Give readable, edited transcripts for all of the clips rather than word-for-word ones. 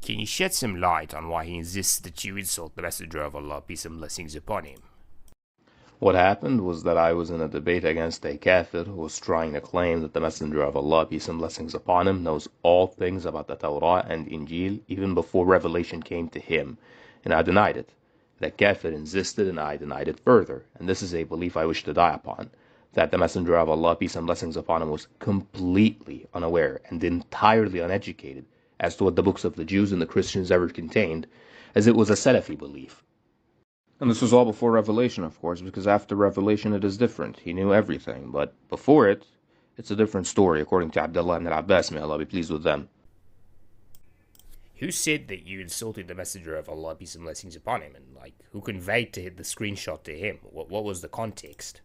Can you shed some light on why he insists that you insult the Messenger of Allah, peace and blessings upon him? What happened was that I was in a debate against a kafir who was trying to claim that the Messenger of Allah, peace and blessings upon him, knows all things about the Torah and Injil even before revelation came to him, and I denied it. That kafir insisted and I denied it further, and this is a belief I wish to die upon, that the Messenger of Allah, peace and blessings upon him, was completely unaware and entirely uneducated as to what the books of the Jews and the Christians ever contained, as it was a Salafi belief. And this was all before Revelation, of course, because after Revelation it is different. He knew everything, but before it, it's a different story, according to Abdullah ibn Abbas, may Allah be pleased with them. Who said that you insulted the Messenger of Allah, peace and blessings upon him? And, who conveyed the screenshot to him? What was the context?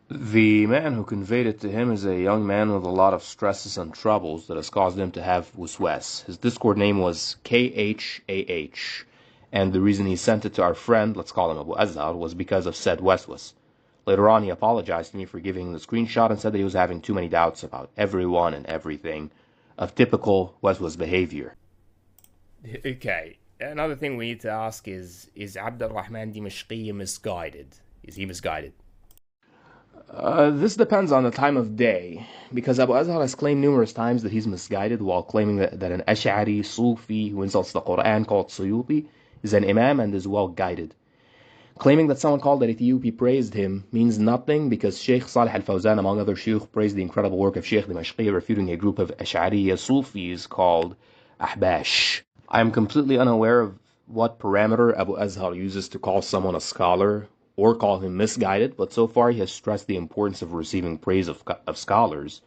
The man who conveyed it to him is a young man with a lot of stresses and troubles that has caused him to have waswas. His Discord name was KHAH, and the reason he sent it to our friend, let's call him Abu Azhar, was because of said waswas. Later on, he apologized to me for giving him the screenshot and said that he was having too many doubts about everyone and everything, of typical waswas behavior. Okay, another thing we need to ask is Abd al-Rahman Dimashqi misguided? Is he misguided? This depends on the time of day, because Abu Azhar has claimed numerous times that he's misguided while claiming that an Ash'ari Sufi who insults the Quran called Suyuti is an Imam and is well guided. Claiming that someone called Al-Ethiopi praised him means nothing because Sheikh Salih al-Fawzan, among other shuyukh, praised the incredible work of Sheikh Dimashqi, refuting a group of Ash'ariya Sufis called Ahbash. I am completely unaware of what parameter Abu Azhar uses to call someone a scholar or call him misguided, but so far he has stressed the importance of receiving praise of scholars.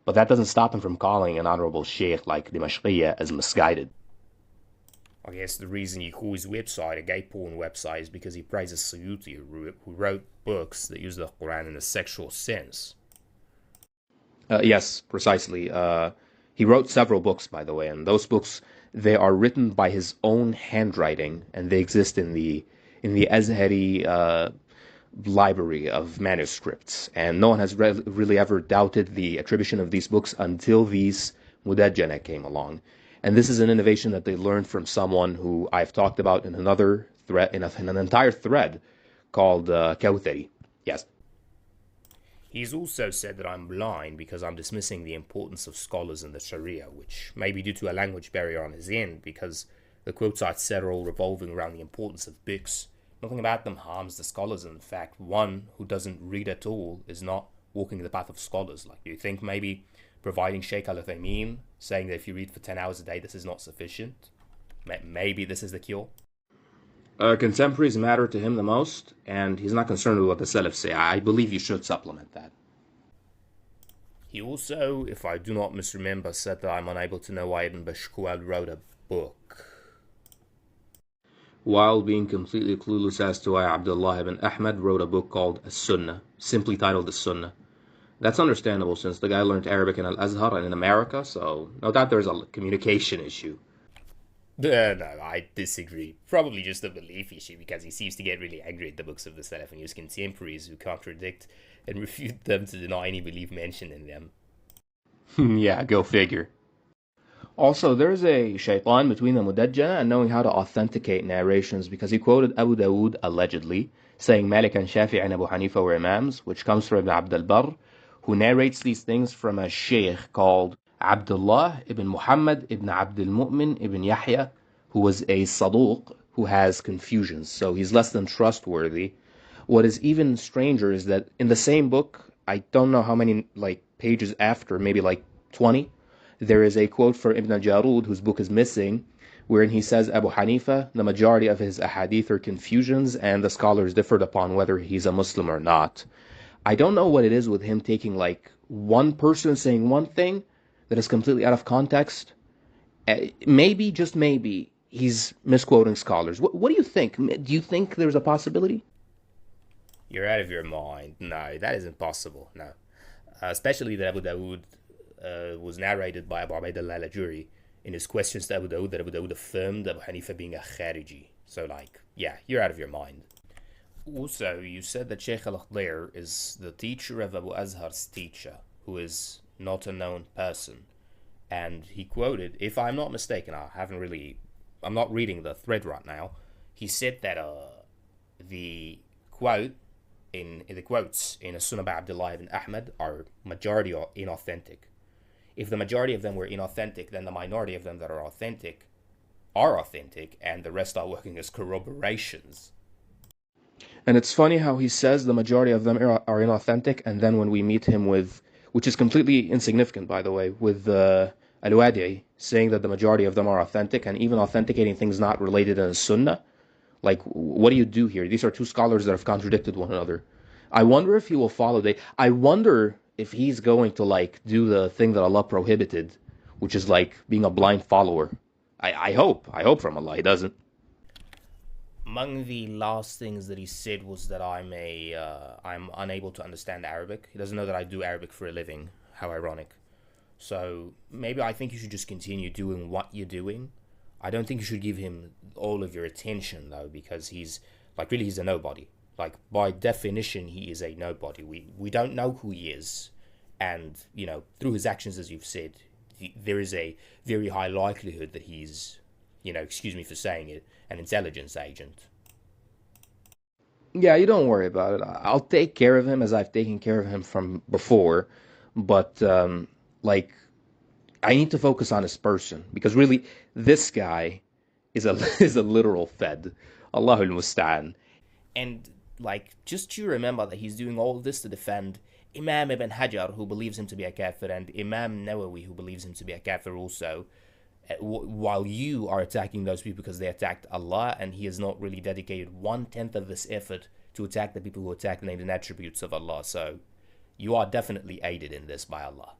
But that doesn't stop him from calling an honorable sheikh like Dimashqiyya as misguided. I guess the reason you call his website a gay porn website is because he praises Suyuti, who wrote books that use the Quran in a sexual sense. Yes, precisely. He wrote several books, by the way, and those books, they are written by his own handwriting, and they exist in the Azhari library of manuscripts. And no one has really ever doubted the attribution of these books until these Mudajjana came along. And this is an innovation that they learned from someone who I've talked about in another thread, in an entire thread called Kawthari. Yes. He's also said that I'm blind because I'm dismissing the importance of scholars in the Sharia, which may be due to a language barrier on his end, because the quotes I said are all revolving around the importance of books. Nothing about them harms the scholars. In fact, one who doesn't read at all is not walking the path of scholars. Do you think maybe providing Sheikh al-Uthaymeen, saying that if you read for 10 hours a day, this is not sufficient? Maybe this is the cure? Contemporaries matter to him the most, and he's not concerned with what the Salaf say. I believe you should supplement that. He also, if I do not misremember, said that I'm unable to know why Ibn Bashkual wrote a book. While being completely clueless as to why Abdullah ibn Ahmad wrote a book called As-Sunnah, simply titled As-Sunnah. That's understandable since the guy learned Arabic in Al-Azhar and in America, so no doubt there's a communication issue. No, I disagree. Probably just a belief issue because he seems to get really angry at the books of the Salaf and his contemporaries who contradict and refute them to deny any belief mentioned in them. Yeah, go figure. Also, there's a shaitan between the Mudajjana and knowing how to authenticate narrations because he quoted Abu Dawood allegedly, saying Malik and Shafi and Abu Hanifa were imams, which comes from Ibn Abd al-Barr, who narrates these things from a sheikh called Abdullah ibn Muhammad ibn Abd al-Mu'min ibn Yahya, who was a saduq who has confusions, so he's less than trustworthy. What is even stranger is that in the same book, I don't know how many pages after, maybe 20, there is a quote for Ibn al-Jarud, whose book is missing, wherein he says Abu Hanifa, the majority of his ahadith are confusions, and the scholars differed upon whether he's a Muslim or not. I don't know what it is with him taking one person saying one thing that is completely out of context. Maybe, just maybe, he's misquoting scholars. What do you think? Do you think there's a possibility? You're out of your mind. No, that isn't possible. No. Especially that Abu Dawood was narrated by Abu Ubaidullah al-Ajuri in his questions to Abu Dawood, that Abu Dawood affirmed Abu Hanifa being a Khariji. So, yeah, you're out of your mind. Also, you said that Sheikh al-Akhdar is the teacher of Abu Azhar's teacher, who is not a known person. and he quoted, if I'm not mistaken, I'm not reading the thread right now. He said that the quote in the quotes in Sunnah by Abdullah ibn Ahmad are majority are inauthentic. If the majority of them were inauthentic, then the minority of them that are authentic, and the rest are working as corroborations. And it's funny how he says the majority of them are inauthentic, and then when we meet him with, which is completely insignificant, by the way, with Al-Wadi'i saying that the majority of them are authentic, and even authenticating things not related in the Sunnah. Like, what do you do here? These are two scholars that have contradicted one another. I wonder if he will follow. I wonder if he's going to like do the thing that Allah prohibited, which is like being a blind follower. I hope from Allah he doesn't. Among the last things that he said was that I'm unable to understand Arabic. He doesn't know that I do Arabic for a living. How ironic. So maybe I think you should just continue doing what you're doing. I don't think you should give him all of your attention though, because he's a nobody. Like by definition, he is a nobody. We don't know who he is, and through his actions, as you've said, there is a very high likelihood that he's, excuse me for saying it, an intelligence agent. Yeah, you don't worry about it. I'll take care of him as I've taken care of him from before, but like I need to focus on his person because really this guy is a is a literal fed. Allahul Musta'an. And just you remember that he's doing all this to defend Imam Ibn Hajar, who believes him to be a kafir, and Imam Nawawi, who believes him to be a kafir also, while you are attacking those people because they attacked Allah, and he has not really dedicated 1/10 of this effort to attack the people who attack the names and attributes of Allah. So you are definitely aided in this by Allah.